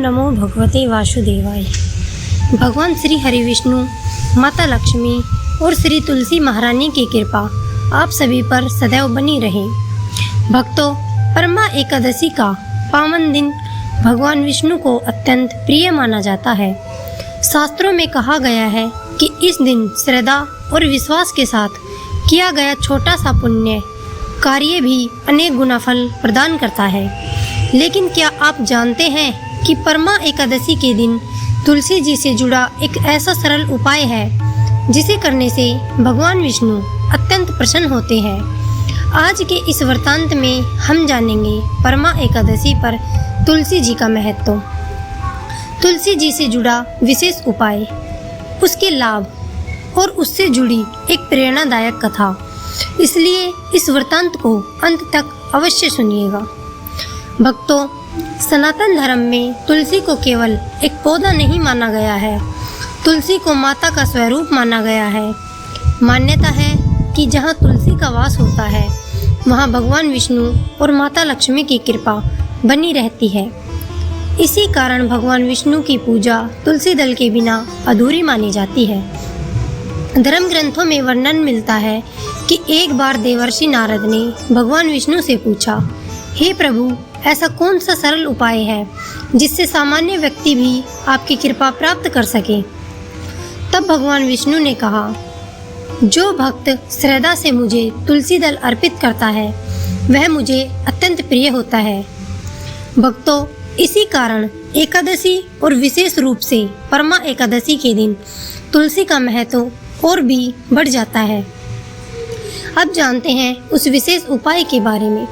नमो भगवते वासुदेवाय। भगवान श्री हरि विष्णु, माता लक्ष्मी और श्री तुलसी महारानी की कृपा आप सभी पर सदैव बनी रहे। भक्तों, परमा एकादशी का पावन दिन भगवान विष्णु को अत्यंत प्रिय माना जाता है। शास्त्रों में कहा गया है कि इस दिन श्रद्धा और विश्वास के साथ किया गया छोटा सा पुण्य कार्य भी अनेक गुना फल प्रदान करता है। लेकिन क्या आप जानते हैं कि परमा एकादशी के दिन तुलसी जी से जुड़ा एक ऐसा सरल उपाय है जिसे करने से भगवान विष्णु अत्यंत प्रसन्न होते हैं। आज के इस वृत्तांत में हम जानेंगे परमा एकादशी पर तुलसी जी का महत्व, तुलसी जी से जुड़ा विशेष उपाय, उसके लाभ और उससे जुड़ी एक प्रेरणादायक कथा। इसलिए इस वृत्तांत को अंत तक अवश्य सुनिएगा। भक्तों, सनातन धर्म में तुलसी को केवल एक पौधा नहीं माना गया है, तुलसी को माता का स्वरूप माना गया है। मान्यता है कि जहाँ तुलसी का वास होता है वहाँ भगवान विष्णु और माता लक्ष्मी की कृपा बनी रहती है। इसी कारण भगवान विष्णु की पूजा तुलसी दल के बिना अधूरी मानी जाती है। धर्म ग्रंथों में वर्णन मिलता है कि एक बार देवर्षि नारद ने भगवान विष्णु से पूछा, हे प्रभु, ऐसा कौन सा सरल उपाय है जिससे सामान्य व्यक्ति भी आपकी कृपा प्राप्त कर सके। तब भगवान विष्णु ने कहा, जो भक्त श्रद्धा से मुझे तुलसी दल अर्पित करता है वह मुझे अत्यंत प्रिय होता है। भक्तों, इसी कारण एकादशी और विशेष रूप से परमा एकादशी के दिन तुलसी का महत्व और भी बढ़ जाता है। अब जानते हैं उस विशेष उपाय के बारे में।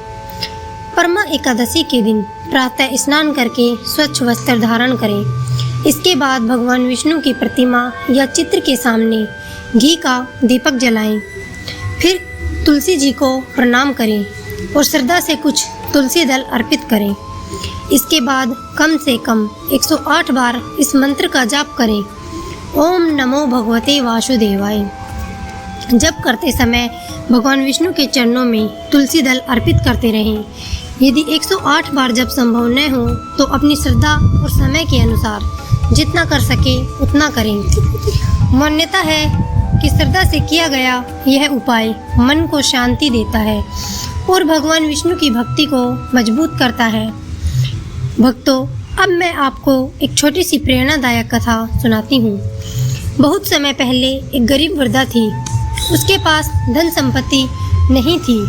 परमा एकादशी के दिन प्रातः स्नान करके स्वच्छ वस्त्र धारण करें। इसके बाद भगवान विष्णु की प्रतिमा या चित्र के सामने घी का दीपक जलाएं। फिर तुलसी जी को प्रणाम करें और श्रद्धा से कुछ तुलसी दल अर्पित करें। इसके बाद कम से कम 108 बार इस मंत्र का जाप करें, ओम नमो भगवते वासुदेवाय। जप करते समय भगवान विष्णु के चरणों में तुलसी दल अर्पित करते रहें। यदि 108 बार जब संभव न हो तो अपनी श्रद्धा और समय के अनुसार जितना कर सके उतना करें। मान्यता है कि श्रद्धा से किया गया यह उपाय मन को शांति देता है और भगवान विष्णु की भक्ति को मजबूत करता है। भक्तों, अब मैं आपको एक छोटी सी प्रेरणादायक कथा सुनाती हूँ। बहुत समय पहले एक गरीब वृद्धा थी। उसके पास धन संपत्ति नहीं थी,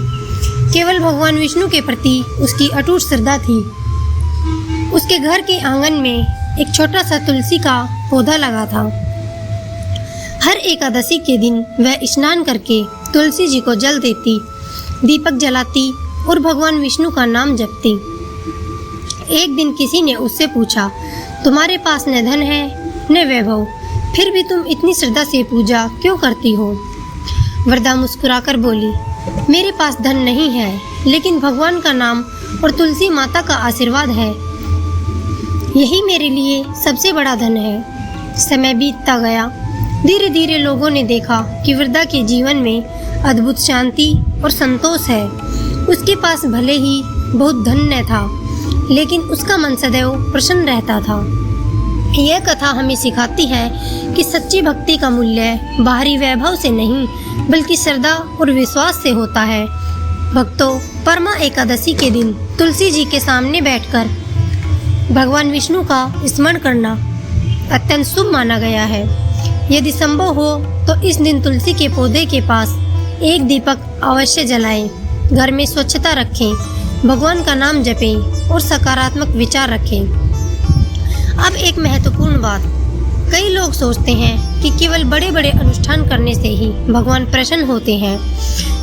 केवल भगवान विष्णु के प्रति उसकी अटूट श्रद्धा थी। उसके घर के आंगन में एक छोटा सा तुलसी का पौधा लगा था। हर एकादशी के दिन वह स्नान करके तुलसी जी को जल देती, दीपक जलाती और भगवान विष्णु का नाम जपती। एक दिन किसी ने उससे पूछा, तुम्हारे पास न धन है न वैभव, फिर भी तुम इतनी श्रद्धा से पूजा क्यों करती हो? वृद्धा मुस्कुराकर बोली, मेरे पास धन नहीं है, लेकिन भगवान का नाम और तुलसी माता का आशीर्वाद है, यही मेरे लिए सबसे बड़ा धन है। समय बीतता गया। धीरे धीरे लोगों ने देखा कि वृद्धा के जीवन में अद्भुत शांति और संतोष है। उसके पास भले ही बहुत धन न था, लेकिन उसका मन सदैव प्रसन्न रहता था। यह कथा हमें सिखाती है कि सच्ची भक्ति का मूल्य बाहरी वैभव से नहीं बल्कि श्रद्धा और विश्वास से होता है। भक्तों, परमा एकादशी के दिन तुलसी जी के सामने बैठकर भगवान विष्णु का स्मरण करना अत्यंत शुभ माना गया है। यदि संभव हो तो इस दिन तुलसी के पौधे के पास एक दीपक अवश्य जलाएं, घर में स्वच्छता रखें, भगवान का नाम जपें और सकारात्मक विचार रखें। अब एक महत्वपूर्ण बात, कई लोग सोचते हैं कि केवल बड़े बड़े अनुष्ठान करने से ही भगवान प्रसन्न होते हैं,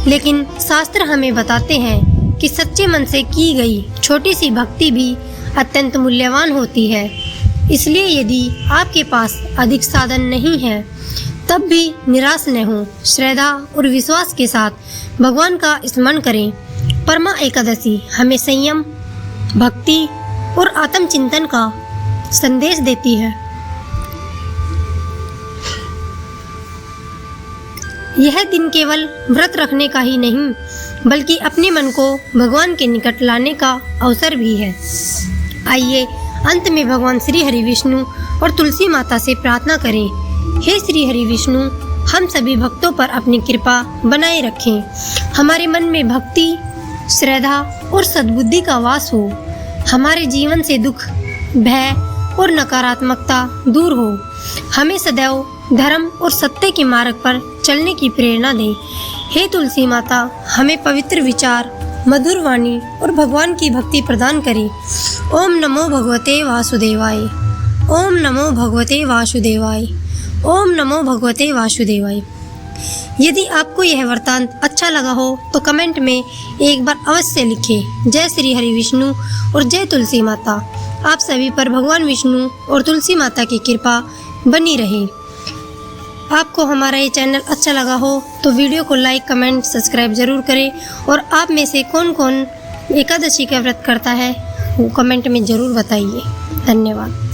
लेकिन शास्त्र हमें बताते हैं कि सच्चे मन से की गई छोटी सी भक्ति भी अत्यंत मूल्यवान होती है। इसलिए यदि आपके पास अधिक साधन नहीं है तब भी निराश न हो, श्रद्धा और विश्वास के साथ भगवान का स्मरण करें। परमा एकादशी हमें संयम, भक्ति और आत्मचिंतन का संदेश देती है। यह दिन केवल व्रत रखने का ही नहीं बल्कि अपने मन को भगवान के निकट लाने का अवसर भी है। आइए अंत में भगवान श्री हरि विष्णु और तुलसी माता से प्रार्थना करें, हे श्री हरि विष्णु, हम सभी भक्तों पर अपनी कृपा बनाए रखें। हमारे मन में भक्ति, श्रद्धा और सद्बुद्धि का वास हो। हमारे जीवन से दुख, भय और नकारात्मकता दूर हो। हमें सदैव धर्म और सत्य के मार्ग पर चलने की प्रेरणा दें। हे तुलसी माता, हमें पवित्र विचार, मधुर वाणी और भगवान की भक्ति प्रदान करें। ओम नमो भगवते वासुदेवाय। ओम नमो भगवते वासुदेवाय। ओम नमो भगवते वासुदेवाय। यदि आपको यह वृत्तांत अच्छा लगा हो तो कमेंट में एक बार अवश्य लिखें। जय श्री हरि विष्णु और जय तुलसी माता। आप सभी पर भगवान विष्णु और तुलसी माता की कृपा बनी रहे। आपको हमारा ये चैनल अच्छा लगा हो तो वीडियो को लाइक, कमेंट, सब्सक्राइब जरूर करें। और आप में से कौन कौन एकादशी का व्रत करता है वो कमेंट में ज़रूर बताइए। धन्यवाद।